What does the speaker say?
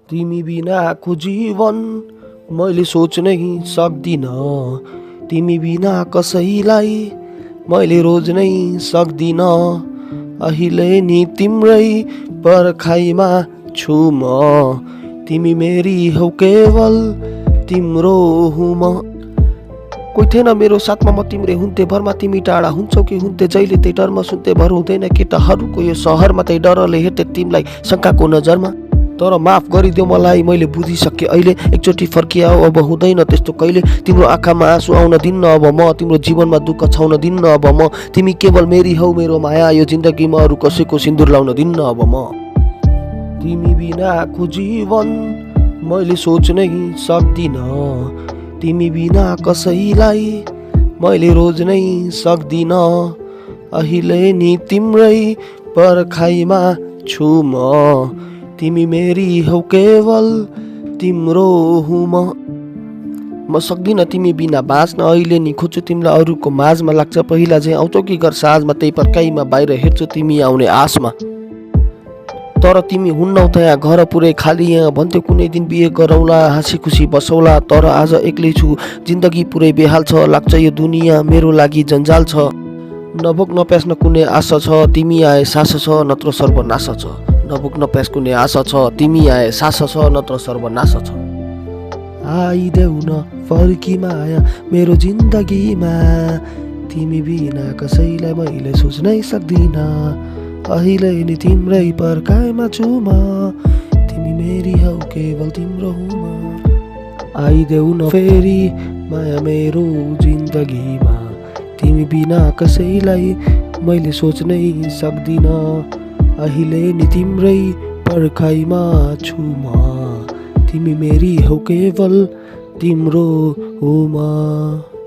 तिमी बिनाको जीवन मैले सोच्नै सक्दिन। तिमी बिना कसैलाई मैले रोज्नै सक्दिन। अहिले नि तिम्रै पर्खाइमा छु म। तिमी मेरी हौ केवल तिम्रो हुँ म। कोही थिएन मेरो साथमा म तिम्रै हुन्थे भरमा। तिमी टाढा हुन्छौ कि हुन्थे जहिले त्यही डरमा सुन्थे भर हुँदैन केटाहरूको यो सहरमा। त्यही डरले हेर्थे तिमीलाई शङ्काको नजरमा। तर माफ गरिदेऊ मलाई मैले बुझिसकेँ अहिले। एकचोटि फर्किआऊ अब हुँदैन त्यस्तो कहिले। तिम्रो आँखामा आँसु आउन दिन्न अब म। तिम्रो जीवनमा दुःख छाउन दिन्न अब म। तिमी केवल मेरी हौ मेरो माया। यो जिन्दगीमा अरू कसैको सिन्दुर लाउन दिन्न अब म। तिमी बिनाको जीवन मैले सोच्नै सक्दिन। तिमी बिना कसैलाई मैले रोज्नै सक्दिन। अहिले नि तिम्रै पर्खाइमा छु म। तिमी मेरी हौ केवल तिम्रो हुँ म सक्दिन तिमी बिना बाँच्न। अहिले नि खोज्छु तिमीलाई अरूको माझमा। लाग्छ पहिला चाहिँ आउँछौ कि घर साँझमा। त्यही पर्खाइमा बाहिर हेर्छु तिमी आउने आसमा। तर तिमी हुन्नौ त यहाँ घर पुरै खाली। यहाँ भन्थ्यो कुनै दिन बिहे गरौँला हाँसी खुसी बसौला। तर आज एक्लै छु जिन्दगी पुरै बेहाल छ। लाग्छ यो दुनियाँ मेरो लागि जन्जाल छ। नभोक नप्यास न कुनै आशा छ। तिमी आए सास छ नत्र सर्वनाश छ। नभोक नप्यास कुनै आशा छ। तिमी आए सास छ नत्र सर्वनाश छ। आइदेऊ न फर्की माया मेरो जिन्दगीमा। तिमी बिना कसैलाई मैले सोच्नै सक्दिन। अहिले नि तिम्रै पर्खाइमा छु म। तिमी मेरी हौ केवल तिम्रो हुँ म। आइदेऊ न फेरि माया मेरो जिन्दगीमा। तिमी बिना कसैलाई मैले सोच्नै सक्दिन। अहिले नि तिम्रै पर्खाइमा छु म। तिमी मेरी हौ केवल तिम्रो हुँ म।